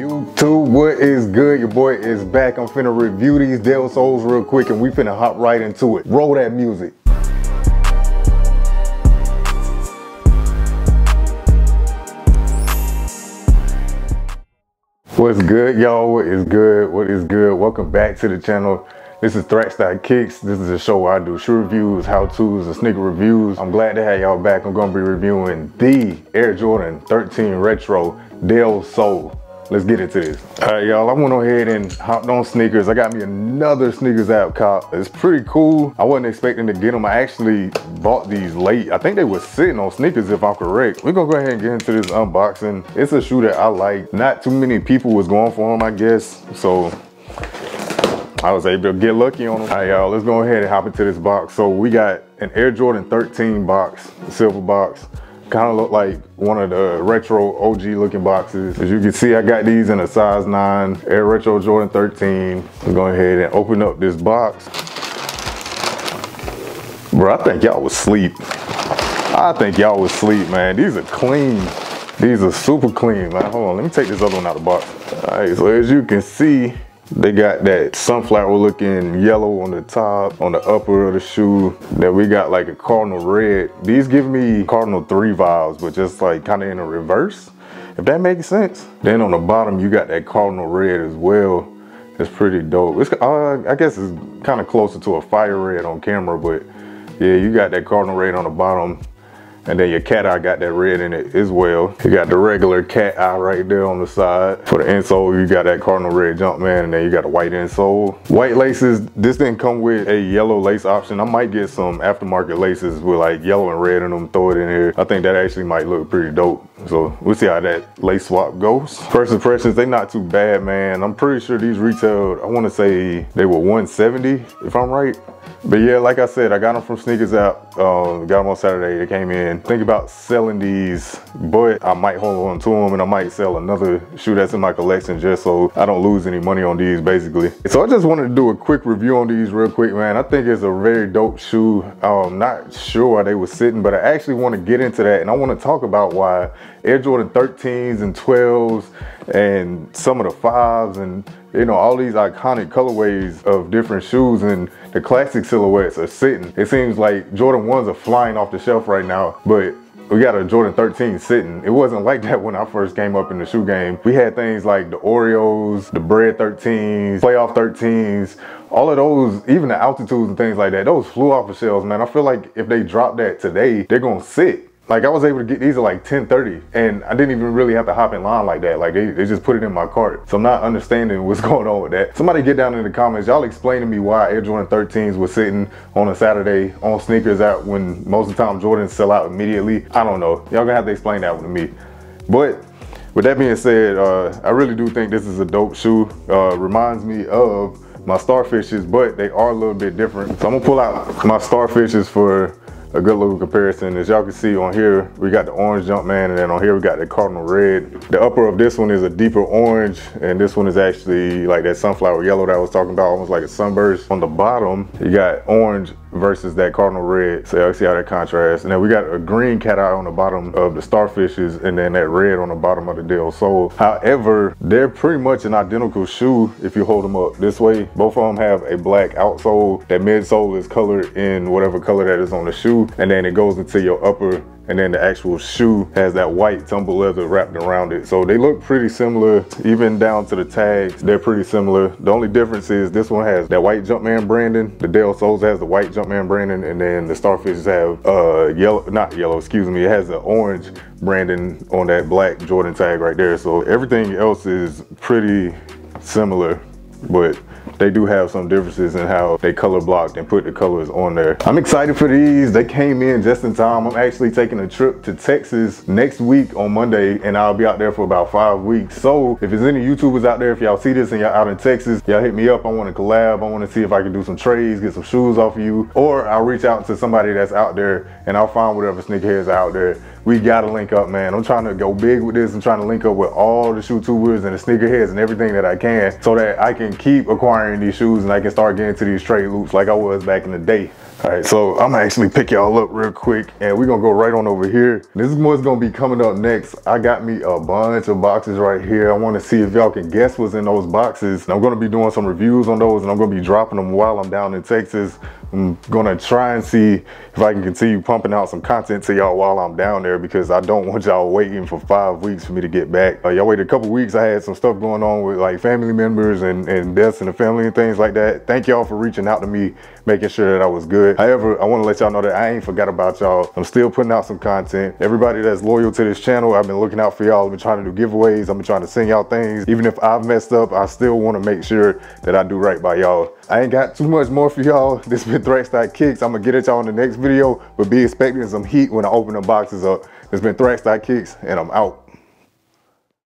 YouTube, what is good? Your boy is back. I'm finna review these outsoles real quick and we finna hop right into it. Roll that music. What's good, y'all? What is good? What is good? Welcome back to the channel. This is Kicks. This is a show where I do shoe reviews, how-tos, and sneaker reviews. I'm glad to have y'all back. I'm gonna be reviewing the Air Jordan XIII Retro outsole. Let's get into this. All right, y'all, I went ahead and hopped on sneakers. I got me another sneakers app cop. It's pretty cool. I wasn't expecting to get them. I actually bought these late. I think they were sitting on sneakers if I'm correct. We're gonna go ahead and get into this unboxing. It's a shoe that I like. Not too many people was going for them, I guess. So I was able to get lucky on them. All right, y'all, let's go ahead and hop into this box. So we got an Air Jordan XIII box, silver box. Kind of look like one of the retro OG looking boxes. As you can see, I got these in a size 9 Air Retro Jordan XIII. I'm going ahead and open up this box. Bro, I think y'all was asleep. I think y'all was asleep, man. These are clean. These are super clean, man. Hold on, let me take this other one out of the box. All right, so as you can see, they got that sunflower looking yellow on the top, on the upper of the shoe. Then we got like a cardinal red. These give me cardinal 3 vibes, but just like kind of in a reverse, if that makes sense. Then on the bottom, you got that cardinal red as well. It's pretty dope. It's, I guess it's kind of closer to a fire red on camera, but yeah, you got that cardinal red on the bottom. And then your cat eye got that red in it as well. You got the regular cat eye right there on the side. For the insole, you got that cardinal red Jumpman, and then you got a white insole. White laces, this didn't come with a yellow lace option. I might get some aftermarket laces with like yellow and red in them, throw it in here. I think that actually might look pretty dope. So we'll see how that lace swap goes. First impressions, they not too bad, man. I'm pretty sure these retailed, I wanna say they were $170, if I'm right. But yeah, like I said, I got them from Sneakers app. Got them on Saturday, they came in. Think about selling these, but I might hold on to them and I might sell another shoe that's in my collection just so I don't lose any money on these, basically. So I just wanted to do a quick review on these real quick, man. I think it's a very dope shoe. I'm not sure why they were sitting, but I actually want to get into that and I want to talk about why Air Jordan XIIIs and XIIs and some of the 5s and you know, all these iconic colorways of different shoes and the classic silhouettes are sitting. It seems like Jordan 1s are flying off the shelf right now, but we got a Jordan XIII sitting. It wasn't like that when I first came up in the shoe game. We had things like the Oreos, the Bread 13s, Playoff 13s, all of those, even the altitudes and things like that, those flew off the shelves, man. I feel like if they drop that today, they're gonna sit. Like I was able to get these at like 10:30 and I didn't even really have to hop in line like that. Like they just put it in my cart. So I'm not understanding what's going on with that. Somebody get down in the comments. Y'all explain to me why Air Jordan XIIIs were sitting on a Saturday on Sneakers app when most of the time Jordans sell out immediately. I don't know. Y'all gonna have to explain that one to me. But with that being said, I really do think this is a dope shoe. Reminds me of my Starfishes, but they are a little bit different. So I'm gonna pull out my Starfishes for a good little comparison. As y'all can see on here, we got the orange Jumpman, and then on here we got the cardinal red. The upper of this one is a deeper orange, and this one is actually like that sunflower yellow that I was talking about, almost like a sunburst. On the bottom, you got orange versus that cardinal red. So y'all see how that contrasts. And then we got a green cat eye on the bottom of the Starfishes, and then that red on the bottom of the outsole. However, they're pretty much an identical shoe if you hold them up this way. Both of them have a black outsole. That midsole is colored in whatever color that is on the shoe, and then it goes into your upper, and then the actual shoe has that white tumbled leather wrapped around it. So they look pretty similar, even down to the tags, they're pretty similar. The only difference is this one has that white Jumpman branding, the outsoles has the white Jumpman branding, and then the Starfishes have yellow, not yellow, excuse me, it has the orange branding on that black Jordan tag right there. So everything else is pretty similar, but they do have some differences in how they color blocked and put the colors on there. I'm excited for these. They came in just in time. I'm actually taking a trip to Texas next week on Monday, and I'll be out there for about 5 weeks. So if there's any YouTubers out there, if y'all see this and y'all out in Texas, y'all hit me up. I want to collab. I want to see if I can do some trades, get some shoes off of you, or I'll reach out to somebody that's out there and I'll find whatever sneakerheads out there. We gotta link up, man. I'm trying to go big with this. I'm trying to link up with all the shoe tubers and the sneakerheads and everything that I can so that I can keep acquiring admiring these shoes and I can start getting to these trade loops like I was back in the day. All right, so I'm gonna actually pick y'all up real quick and we're gonna go right on over here. This is what's gonna be coming up next. I got me a bunch of boxes right here. I wanna see if y'all can guess what's in those boxes. And I'm gonna be doing some reviews on those and I'm gonna be dropping them while I'm down in Texas. I'm gonna try and see if I can continue pumping out some content to y'all while I'm down there because I don't want y'all waiting for 5 weeks for me to get back. Y'all waited a couple weeks. I had some stuff going on with like family members and deaths in the family and things like that. Thank y'all for reaching out to me, making sure that I was good. However, I want to let y'all know that I ain't forgot about y'all. I'm still putting out some content. Everybody that's loyal to this channel, I've been looking out for y'all. I've been trying to do giveaways. I've been trying to send y'all things. Even if I've messed up, I still want to make sure that I do right by y'all. I ain't got too much more for y'all. This been Thrax Kicks. I'm gonna get at y'all in the next video, but be expecting some heat when I open the boxes up. This been Thrax Kicks, and I'm out.